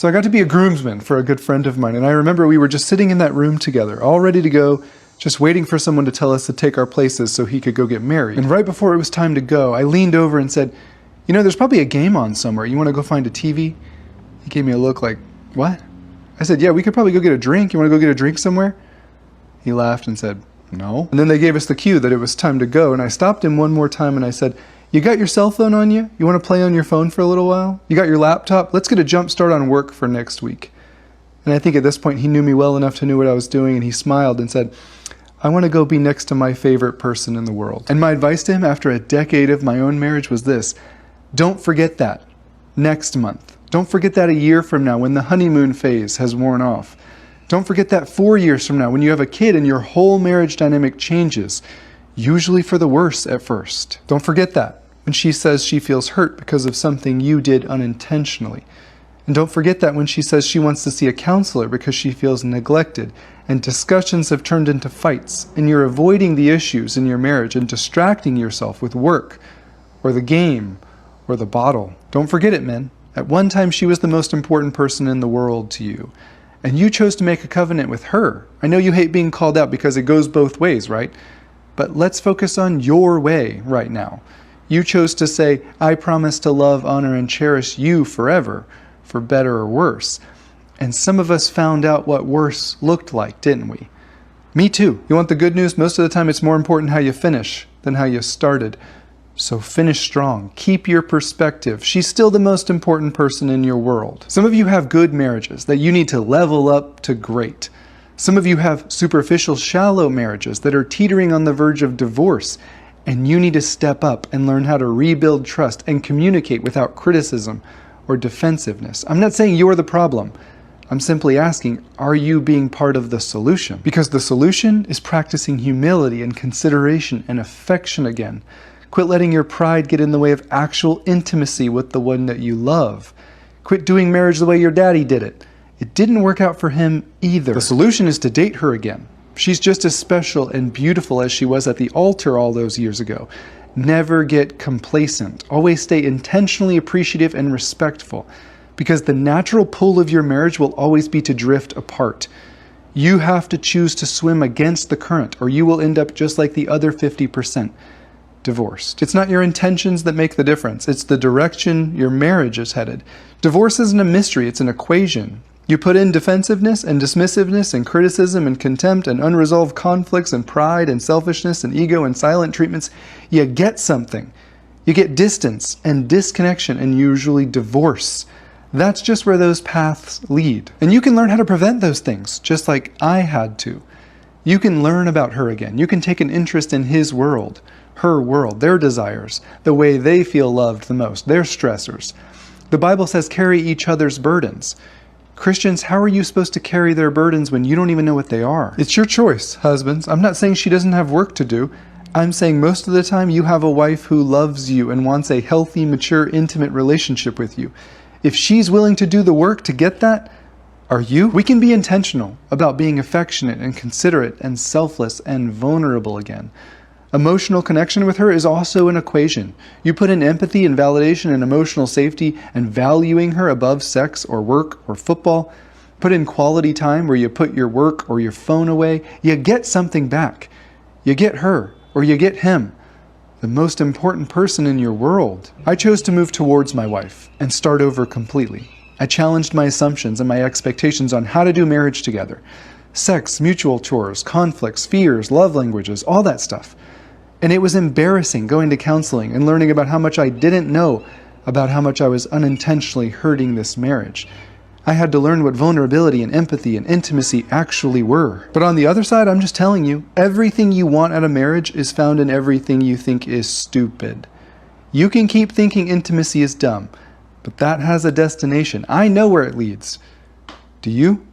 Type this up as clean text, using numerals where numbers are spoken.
So I got to be a groomsman for a good friend of mine, and I remember we were just sitting in that room together, all ready to go, just waiting for someone to tell us to take our places so he could go get married. And right before it was time to go, I leaned over and said, "You know, there's probably a game on somewhere. You want to go find a TV?" He gave me a look like, "What?" I said, "Yeah, we could probably go get a drink. You want to go get a drink somewhere?" He laughed and said, "No." And then they gave us the cue that it was time to go, and I stopped him one more time and I said, "You got your cell phone on you? You want to play on your phone for a little while? You got your laptop? Let's get a jump start on work for next week." And I think at this point he knew me well enough to know what I was doing, and he smiled and said, "I want to go be next to my favorite person in the world." And my advice to him after a decade of my own marriage was this: don't forget that next month. Don't forget that a year from now when the honeymoon phase has worn off. Don't forget that 4 years from now when you have a kid and your whole marriage dynamic changes, usually for the worse at first. Don't forget that when she says she feels hurt because of something you did unintentionally. And don't forget that when she says she wants to see a counselor because she feels neglected and discussions have turned into fights and you're avoiding the issues in your marriage and distracting yourself with work or the game or the bottle. Don't forget it, men. At one time she was the most important person in the world to you. And you chose to make a covenant with her. I know you hate being called out because it goes both ways, right? But let's focus on your way right now. You chose to say, "I promise to love, honor, and cherish you forever, for better or worse." And some of us found out what worse looked like, didn't we? Me too. You want the good news? Most of the time it's more important how you finish than how you started. So finish strong. Keep your perspective. She's still the most important person in your world. Some of you have good marriages that you need to level up to great. Some of you have superficial, shallow marriages that are teetering on the verge of divorce, and you need to step up and learn how to rebuild trust and communicate without criticism or defensiveness. I'm not saying you're the problem. I'm simply asking, are you being part of the solution? Because the solution is practicing humility and consideration and affection again. Quit letting your pride get in the way of actual intimacy with the one that you love. Quit doing marriage the way your daddy did it. It didn't work out for him either. The solution is to date her again. She's just as special and beautiful as she was at the altar all those years ago. Never get complacent. Always stay intentionally appreciative and respectful, because the natural pull of your marriage will always be to drift apart. You have to choose to swim against the current, or you will end up just like the other 50%, divorced. It's not your intentions that make the difference. It's the direction your marriage is headed. Divorce isn't a mystery, it's an equation. You put in defensiveness and dismissiveness and criticism and contempt and unresolved conflicts and pride and selfishness and ego and silent treatments, you get something. You get distance and disconnection and usually divorce. That's just where those paths lead. And you can learn how to prevent those things, just like I had to. You can learn about her again. You can take an interest in his world, her world, their desires, the way they feel loved the most, their stressors. The Bible says carry each other's burdens. Christians, how are you supposed to carry their burdens when you don't even know what they are? It's your choice, husbands. I'm not saying she doesn't have work to do. I'm saying most of the time you have a wife who loves you and wants a healthy, mature, intimate relationship with you. If she's willing to do the work to get that, are you? We can be intentional about being affectionate and considerate and selfless and vulnerable again. Emotional connection with her is also an equation. You put in empathy and validation and emotional safety and valuing her above sex or work or football. Put in quality time where you put your work or your phone away. You get something back. You get her or you get him, the most important person in your world. I chose to move towards my wife and start over completely. I challenged my assumptions and my expectations on how to do marriage together. Sex, mutual chores, conflicts, fears, love languages, all that stuff. And it was embarrassing going to counseling and learning about how much I didn't know about how much I was unintentionally hurting this marriage. I had to learn what vulnerability and empathy and intimacy actually were. But on the other side, I'm just telling you, everything you want out of marriage is found in everything you think is stupid. You can keep thinking intimacy is dumb, but that has a destination. I know where it leads. Do you?